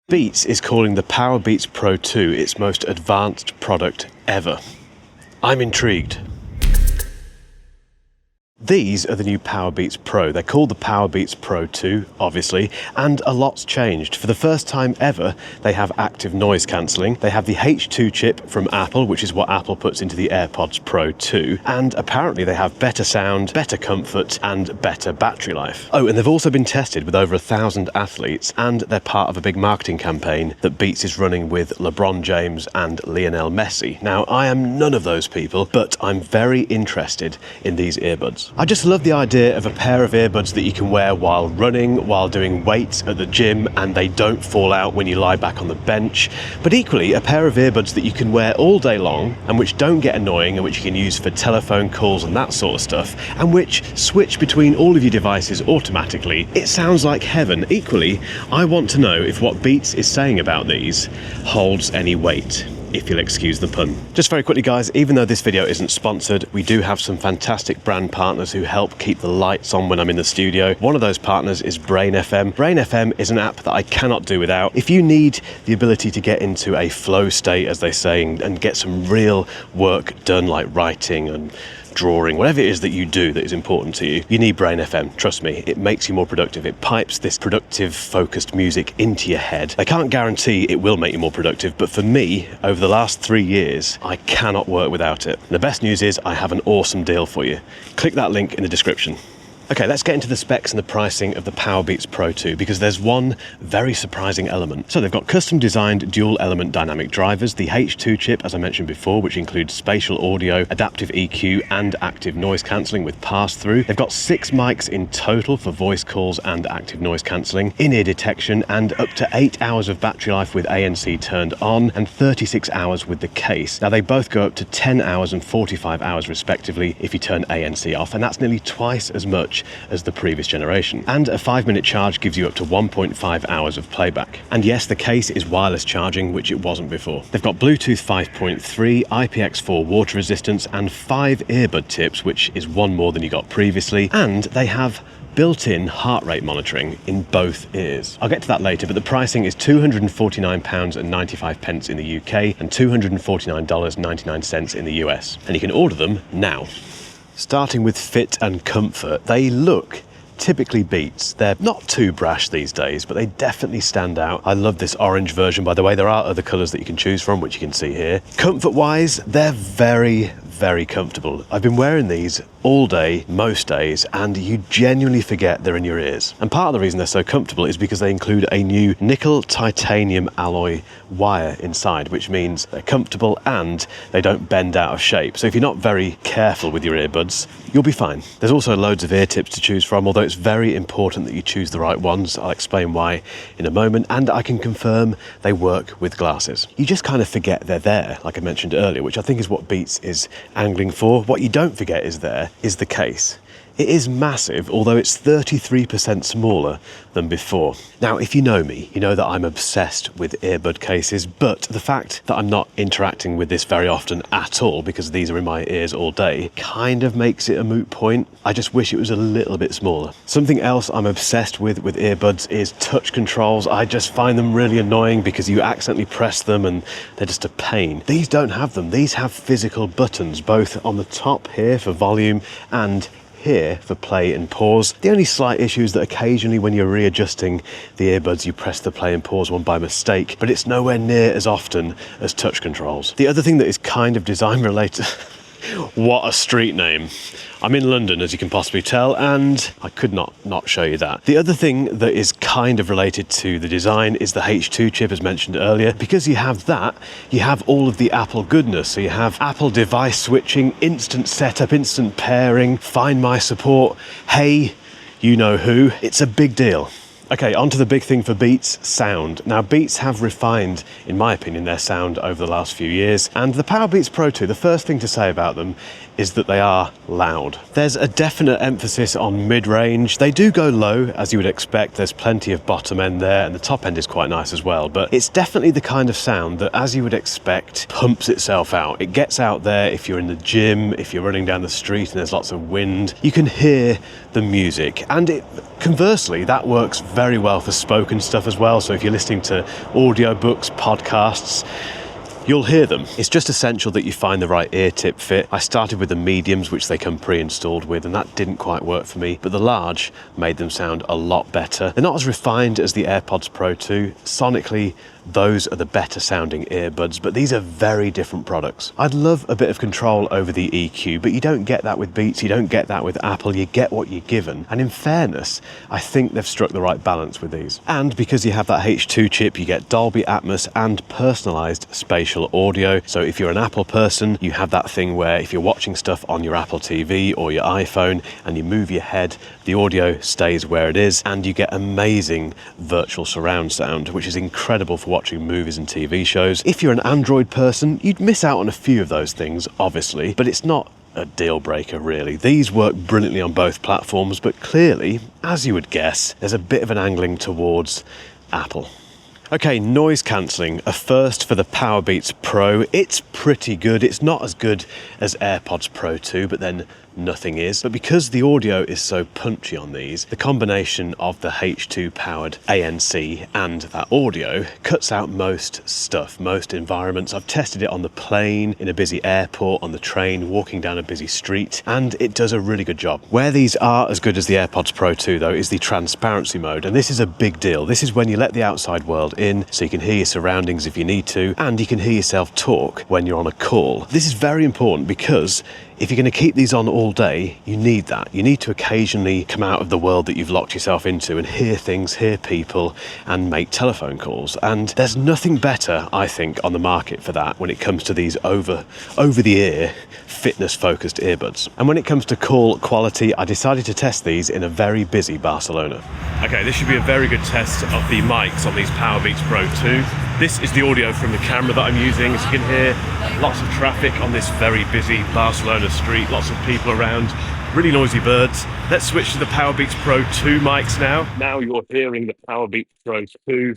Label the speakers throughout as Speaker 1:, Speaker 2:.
Speaker 1: Beats is calling the Powerbeats Pro 2 its most advanced product ever. I'm intrigued. These are the new Powerbeats Pro. They're called the Powerbeats Pro 2, obviously, and a lot's changed. For the first time ever, they have active noise cancelling. They have the H2 chip from Apple, which is what Apple puts into the AirPods Pro 2, and apparently they have better sound, better comfort, and better battery life. Oh, and they've also been tested with over 1,000 athletes, and they're part of a big marketing campaign that Beats is running with LeBron James and Lionel Messi. Now, I am none of those people, but I'm very interested in these earbuds. I just love the idea of a pair of earbuds that you can wear while running, while doing weights at the gym, and they don't fall out when you lie back on the bench. But equally, a pair of earbuds that you can wear all day long and which don't get annoying and which you can use for telephone calls and that sort of stuff, and which switch between all of your devices automatically. It sounds like heaven. Equally, I want to know if what Beats is saying about these holds any weight, if you'll excuse the pun. Just very quickly, guys, even though this video isn't sponsored, we do have some fantastic brand partners who help keep the lights on when I'm in the studio. One of those partners is Brain FM. Brain FM is an app that I cannot do without. If you need the ability to get into a flow state, as they say, and get some real work done, like writing and drawing, whatever it is that you do that is important to you, you need Brain FM. Trust me, it makes you more productive. It pipes this productive, focused music into your head. I can't guarantee it will make you more productive, but for me, over the last 3 years, I cannot work without it. And the best news is I have an awesome deal for you. Click that link in the description. Okay, let's get into the specs and the pricing of the Powerbeats Pro 2, because there's one very surprising element. So they've got custom designed dual element dynamic drivers, the H2 chip, as I mentioned before, which includes spatial audio, adaptive EQ, and active noise cancelling with pass-through. They've got 6 mics in total for voice calls and active noise cancelling, in-ear detection, and up to 8 hours of battery life with ANC turned on, and 36 hours with the case. Now, they both go up to 10 hours and 45 hours respectively if you turn ANC off, and that's nearly twice as much as the previous generation. And a 5-minute charge gives you up to 1.5 hours of playback. And yes, the case is wireless charging, which it wasn't before. They've got Bluetooth 5.3, IPX4 water resistance, and 5 earbud tips, which is one more than you got previously. And they have built-in heart rate monitoring in both ears. I'll get to that later, but the pricing is £249.95 in the UK and $249.99 in the US. And you can order them now. Starting with fit and comfort, they look typically Beats. They're not too brash these days, but they definitely stand out. I love this orange version, by the way. There are other colours that you can choose from, which you can see here. Comfort-wise, they're very comfortable. I've been wearing these all day, most days, and you genuinely forget they're in your ears. And part of the reason they're so comfortable is because they include a new nickel titanium alloy wire inside, which means they're comfortable and they don't bend out of shape. So if you're not very careful with your earbuds, you'll be fine. There's also loads of ear tips to choose from, although it's very important that you choose the right ones. I'll explain why in a moment, and I can confirm they work with glasses. You just kind of forget they're there, like I mentioned earlier, which I think is what Beats is angling for. What you don't forget is there is the case. It is massive, although it's 33% smaller than before. Now, if you know me, you know that I'm obsessed with earbud cases, but the fact that I'm not interacting with this very often at all, because these are in my ears all day, kind of makes it a moot point. I just wish it was a little bit smaller. Something else I'm obsessed with earbuds is touch controls. I just find them really annoying because you accidentally press them and they're just a pain. These don't have them. These have physical buttons, both on the top here for volume and here for play and pause. The only slight issue is that occasionally when you're readjusting the earbuds, you press the play and pause one by mistake, but it's nowhere near as often as touch controls. The other thing that is kind of design related, what a street name. I'm in London, as you can possibly tell, and I could not show you that. The other thing that is kind of related to the design is the H2 chip, as mentioned earlier. Because you have that, you have all of the Apple goodness. So you have Apple device switching, instant setup, instant pairing, Find My support, hey, you know who. It's a big deal. Okay, on to the big thing for Beats, sound. Now, Beats have refined, in my opinion, their sound over the last few years, and the Powerbeats Pro 2, the first thing to say about them is that they are loud. There's a definite emphasis on mid-range. They do go low, as you would expect. There's plenty of bottom end there, and the top end is quite nice as well, but it's definitely the kind of sound that, as you would expect, pumps itself out. It gets out there if you're in the gym, if you're running down the street and there's lots of wind. You can hear the music, and conversely, that works very well for spoken stuff as well. So if you're listening to audiobooks, podcasts, you'll hear them. It's just essential that you find the right ear tip fit. I started with the mediums, which they come pre-installed with, and that didn't quite work for me, but the large made them sound a lot better. They're not as refined as the AirPods Pro 2. Sonically, those are the better sounding earbuds, but these are very different products. I'd love a bit of control over the EQ, but you don't get that with Beats, you don't get that with Apple, you get what you're given. And in fairness, I think they've struck the right balance with these. And because you have that H2 chip, you get Dolby Atmos and personalized spatial audio. So if you're an Apple person, you have that thing where if you're watching stuff on your Apple TV or your iPhone and you move your head, the audio stays where it is, and you get amazing virtual surround sound, which is incredible for watching movies and TV shows. If you're an Android person, you'd miss out on a few of those things, obviously, but it's not a deal breaker really. These work brilliantly on both platforms, but clearly, as you would guess, there's a bit of an angling towards Apple. Okay, noise cancelling, a first for the Powerbeats Pro. It's pretty good. It's not as good as AirPods Pro 2, but then nothing is. But because the audio is so punchy on these, the combination of the H2 powered ANC and that audio cuts out most stuff, most environments. I've tested it on the plane, in a busy airport, on the train, walking down a busy street, and it does a really good job. Where these are as good as the AirPods Pro 2 though is the transparency mode, and this is a big deal. This is when you let the outside world in, so you can hear your surroundings if you need to, and you can hear yourself talk when you're on a call. This is very important because if you're going to keep these on all day, you need that. You need to occasionally come out of the world that you've locked yourself into and hear things, hear people, and make telephone calls. And there's nothing better, I think, on the market for that when it comes to these over-the-ear, fitness-focused earbuds. And when it comes to call quality, I decided to test these in a very busy Barcelona. Okay, this should be a very good test of the mics on these Powerbeats Pro 2. This is the audio from the camera that I'm using. As you can hear, lots of traffic on this very busy Barcelona street, lots of people around, really noisy birds. Let's switch to the Powerbeats Pro 2 mics now. Now you're hearing the Powerbeats Pro 2.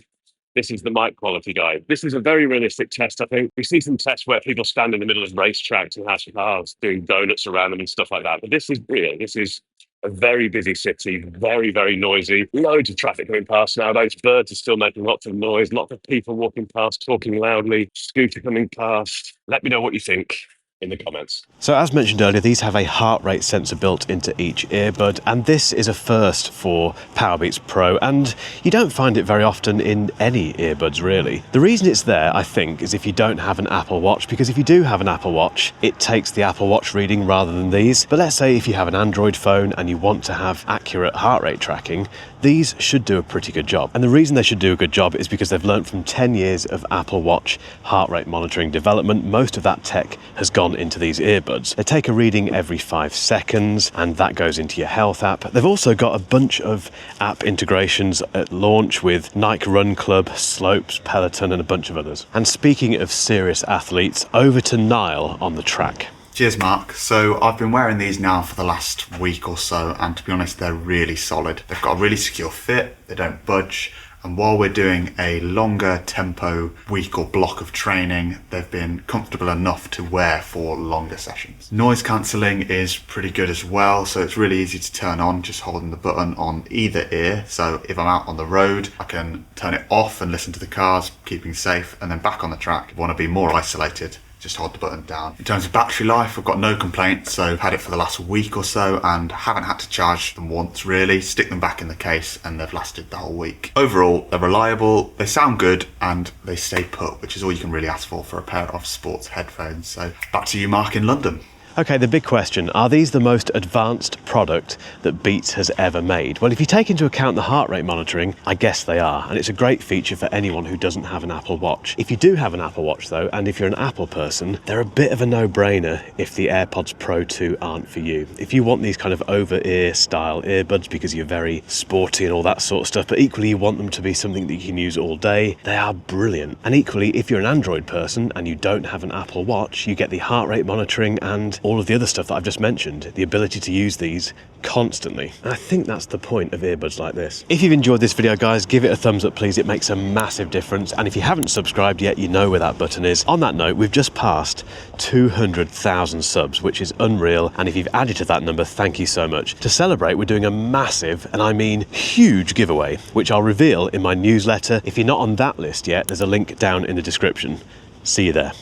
Speaker 1: This is the mic quality, guys. This is a very realistic test, I think. We see some tests where people stand in the middle of racetracks and have cars doing donuts around them and stuff like that. But this is real. This is a very busy city, very, very noisy. Loads of traffic going past now. Those birds are still making lots of noise. Lots of people walking past, talking loudly. Scooter coming past. Let me know what you think in the comments. So as mentioned earlier, these have a heart rate sensor built into each earbud, and this is a first for Powerbeats Pro, and you don't find it very often in any earbuds really. The reason it's there, I think, is if you don't have an Apple Watch, because if you do have an Apple Watch, it takes the Apple Watch reading rather than these. But let's say if you have an Android phone and you want to have accurate heart rate tracking, these should do a pretty good job. And the reason they should do a good job is because they've learned from 10 years of Apple Watch heart rate monitoring development. Most of that tech has gone into these earbuds. They take a reading every 5 seconds, and that goes into your health app. They've also got a bunch of app integrations at launch with Nike Run Club, Slopes, Peloton, and a bunch of others. And speaking of serious athletes, over to Niall on the track.
Speaker 2: Cheers, Mark. So I've been wearing these now for the last week or so, and to be honest, they're really solid. They've got a really secure fit, they don't budge, and while we're doing a longer tempo week or block of training, they've been comfortable enough to wear for longer sessions. Noise cancelling is pretty good as well, so it's really easy to turn on, just holding the button on either ear. So if I'm out on the road, I can turn it off and listen to the cars, keeping safe, and then back on the track. If I want to be more isolated, just hold the button down. In terms of battery life, I've got no complaints. So I've had it for the last week or so and haven't had to charge them once really. Stick them back in the case and they've lasted the whole week. Overall, they're reliable, they sound good, and they stay put, which is all you can really ask for a pair of sports headphones. So back to you, Mark, in London.
Speaker 1: Okay, the big question, are these the most advanced product that Beats has ever made? Well, if you take into account the heart rate monitoring, I guess they are, and it's a great feature for anyone who doesn't have an Apple Watch. If you do have an Apple Watch though, and if you're an Apple person, they're a bit of a no-brainer if the AirPods Pro 2 aren't for you. If you want these kind of over-ear style earbuds because you're very sporty and all that sort of stuff, but equally you want them to be something that you can use all day, they are brilliant. And equally, if you're an Android person and you don't have an Apple Watch, you get the heart rate monitoring and all of the other stuff that I've just mentioned, the ability to use these constantly. And I think that's the point of earbuds like this. If you've enjoyed this video, guys, give it a thumbs up, please. It makes a massive difference. And if you haven't subscribed yet, you know where that button is. On that note, we've just passed 200,000 subs, which is unreal. And if you've added to that number, thank you so much. To celebrate, we're doing a massive, and I mean huge giveaway, which I'll reveal in my newsletter. If you're not on that list yet, there's a link down in the description. See you there.